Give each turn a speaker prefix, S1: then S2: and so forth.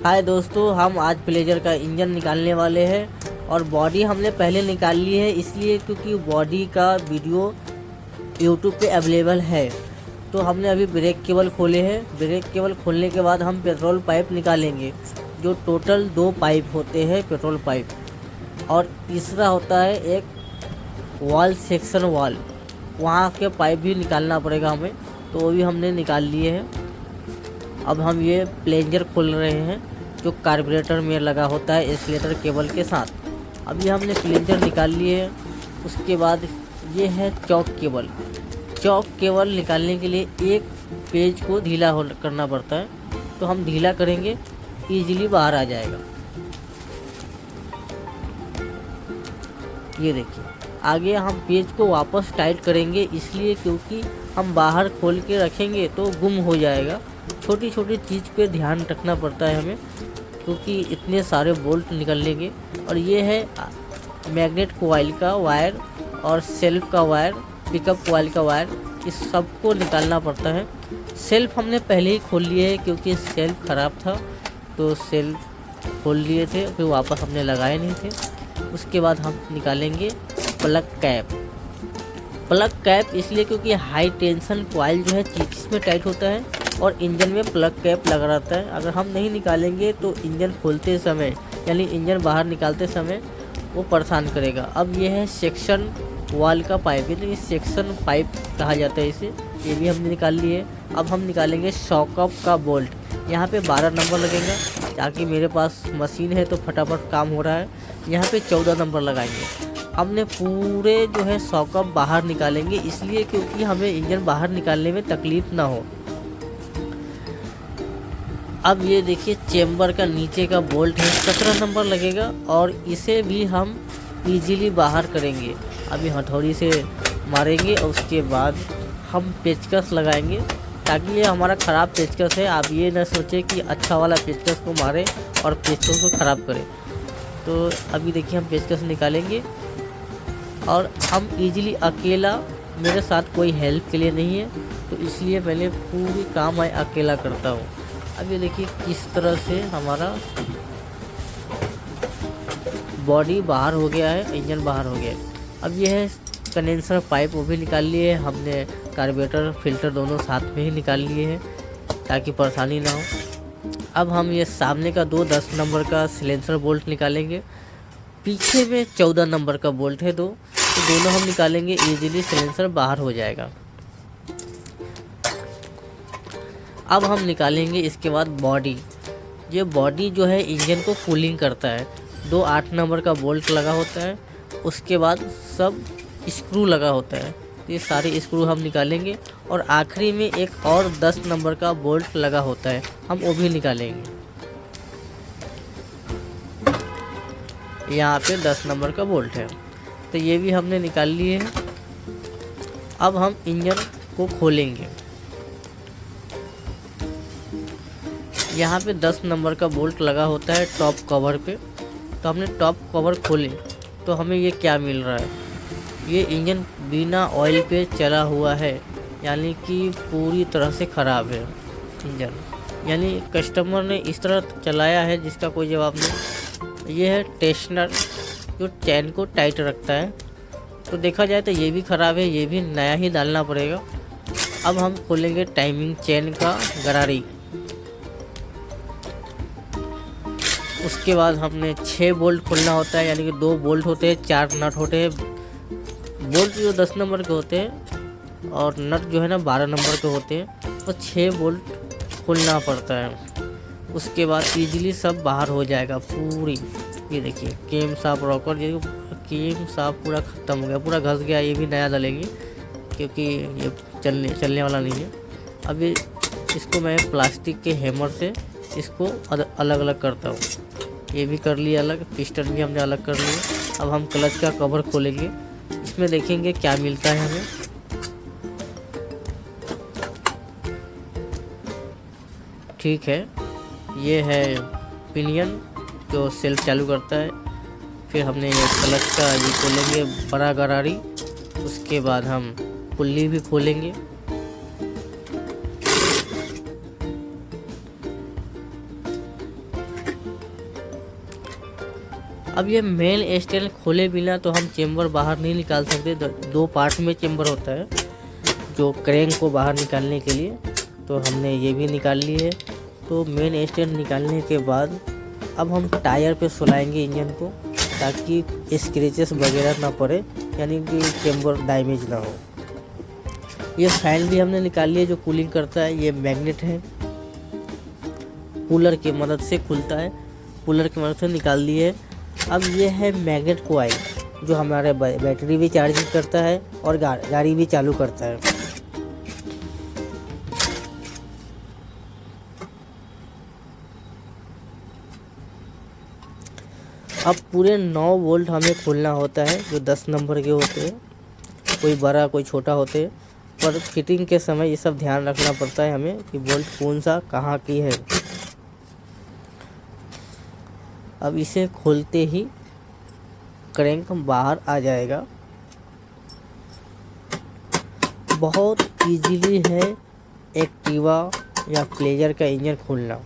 S1: हाय दोस्तों, हम आज प्लेजर का इंजन निकालने वाले हैं और बॉडी हमने पहले निकाल ली है, इसलिए क्योंकि बॉडी का वीडियो यूट्यूब पे अवेलेबल है। तो हमने अभी ब्रेक केबल खोले हैं। ब्रेक केबल खोलने के बाद हम पेट्रोल पाइप निकालेंगे, जो टोटल 2 पाइप होते हैं पेट्रोल पाइप, और तीसरा होता है एक वॉल सेक्शन वॉल, वहाँ के पाइप भी निकालना पड़ेगा हमें, तो वो भी हमने निकाल लिए हैं। अब हम ये प्लेंजर खोल रहे हैं जो कार्बोरेटर में लगा होता है इंसुलेटर केबल के साथ। अब ये हमने प्लेंजर निकाल लिए है। उसके बाद ये है चौक केबल। चौक केबल निकालने के लिए एक पेज को ढीला करना पड़ता है, तो हम ढीला करेंगे, इजीली बाहर आ जाएगा। ये देखिए, आगे हम पेज को वापस टाइट करेंगे, इसलिए क्योंकि हम बाहर खोल के रखेंगे तो गुम हो जाएगा। छोटी छोटी चीज़ पे ध्यान रखना पड़ता है हमें, क्योंकि इतने सारे बोल्ट निकलेंगे। और ये है मैग्नेट कॉइल का वायर और सेल्फ का वायर, पिकअप कॉइल का वायर, इस सब को निकालना पड़ता है। सेल्फ हमने पहले ही खोल लिए है, क्योंकि सेल्फ ख़राब था तो सेल्फ खोल लिए थे, फिर वापस हमने लगाए नहीं थे। उसके बाद हम निकालेंगे प्लग कैप। प्लग कैप इसलिए क्योंकि हाई टेंशन कॉइल जो है चीज में टाइट होता है और इंजन में प्लग कैप लगा रहता है। अगर हम नहीं निकालेंगे तो इंजन खोलते समय, यानी इंजन बाहर निकालते समय वो परेशान करेगा। अब ये है सेक्शन वॉल का पाइप, ये सेक्शन पाइप कहा जाता है इसे, ये भी हमने निकाल लिए। अब हम निकालेंगे शॉकअप का बोल्ट। यहाँ पे 12 नंबर लगेगा, ताकि मेरे पास मशीन है तो फटाफट काम हो रहा है। यहाँ पे 14 नंबर लगाएंगे। हमने पूरे जो है शॉकअप बाहर निकालेंगे, इसलिए क्योंकि हमें इंजन बाहर निकालने में तकलीफ़ ना हो। अब ये देखिए, चेम्बर का नीचे का बोल्ट है, 17 नंबर लगेगा, और इसे भी हम इजीली बाहर करेंगे। अभी हथौड़ी से मारेंगे और उसके बाद हम पेचकस लगाएंगे, ताकि ये हमारा ख़राब पेचकस है। आप ये ना सोचें कि अच्छा वाला पेचकस को मारें और पेचकस को ख़राब करें। तो अभी देखिए, हम पेचकस निकालेंगे और हम इजीली अकेला, मेरे साथ कोई हेल्प के लिए नहीं है, तो इसलिए मैंने पूरी काम मैं अकेला करता हूँ। अब ये देखिए किस तरह से हमारा बॉडी बाहर हो गया है, इंजन बाहर हो गया है। अब ये है कंडेंसर पाइप, वो भी निकाल लिए हमने। कार्बोरेटर फिल्टर दोनों साथ में ही निकाल लिए हैं, ताकि परेशानी ना हो। अब हम ये सामने का 10 नंबर का सिलेंसर बोल्ट निकालेंगे। पीछे में 14 नंबर का बोल्ट है तो दोनों हम निकालेंगे, इजीली सिलेंसर बाहर हो जाएगा। अब हम निकालेंगे इसके बाद बॉडी। ये बॉडी जो है इंजन को कूलिंग करता है। 2 8 नंबर का बोल्ट लगा होता है, उसके बाद सब स्क्रू लगा होता है, तो ये सारे स्क्रू हम निकालेंगे। और आखिरी में एक और 10 नंबर का बोल्ट लगा होता है, हम वो भी निकालेंगे। यहाँ पे 10 नंबर का बोल्ट है, तो ये भी हमने निकाल लिए हैं। अब हम इंजन को खोलेंगे। यहाँ पे 10 नंबर का बोल्ट लगा होता है टॉप कवर पे, तो हमने टॉप कवर खोले तो हमें ये क्या मिल रहा है, ये इंजन बिना ऑयल पे चला हुआ है, यानी कि पूरी तरह से ख़राब है इंजन, यानी कस्टमर ने इस तरह चलाया है जिसका कोई जवाब नहीं। ये है टेंशनर, जो चैन को टाइट रखता है, तो देखा जाए तो ये भी ख़राब है, ये भी नया ही डालना पड़ेगा। अब हम खोलेंगे टाइमिंग चैन का गरारी। उसके बाद हमने 6 बोल्ट खोलना होता है, यानी कि 2 बोल्ट होते हैं, 4 नट होते हैं। बोल्ट जो 10 नंबर के होते हैं और नट जो है ना 12 नंबर के होते हैं, तो 6 बोल्ट खोलना पड़ता है। उसके बाद इजीली सब बाहर हो जाएगा पूरी। ये देखिए केम साफ रॉकर, ये केम साफ पूरा ख़त्म हो गया, पूरा घस गया। ये भी नया डालेंगे, क्योंकि ये चलने वाला नहीं है। अभी इसको मैं प्लास्टिक के हैमर से इसको अलग अलग करता हूँ। ये भी कर लिया अलग, पिस्टन भी हमने अलग कर लिया। अब हम क्लच का कवर खोलेंगे, इसमें देखेंगे क्या मिलता है हमें। ठीक है, ये है पिनियन जो सेल्फ चालू करता है। फिर हमने ये क्लच का ये खोलेंगे, बड़ा गरारी। उसके बाद हम पुल्ली भी खोलेंगे। अब ये मेन स्टैंड खोले बिना तो हम चेम्बर बाहर नहीं निकाल सकते। दो पार्ट में चेम्बर होता है जो क्रैंक को बाहर निकालने के लिए, तो हमने ये भी निकाल ली है। तो मेन स्टैंड निकालने के बाद अब हम टायर पे सुलाएंगे इंजन को, ताकि स्क्रैचेस वगैरह ना पड़े, यानी कि चेम्बर डैमेज ना हो। ये फैन भी हमने निकाल लिया जो कूलिंग करता है। ये मैग्नेट है, कूलर की मदद से खुलता है, कूलर की मदद से निकाल दिए। अब ये है मैग्नेट कॉइल जो हमारे बैटरी भी चार्जिंग करता है और गाड़ी भी चालू करता है। अब पूरे 9 वोल्ट हमें खोलना होता है जो 10 नंबर के होते हैं, कोई बड़ा कोई छोटा होते हैं, पर फिटिंग के समय ये सब ध्यान रखना पड़ता है हमें कि वोल्ट कौन सा कहाँ की है। अब इसे खोलते ही क्रैंक बाहर आ जाएगा। बहुत इजीली है एक्टिवा या प्लेजर का इंजन खोलना।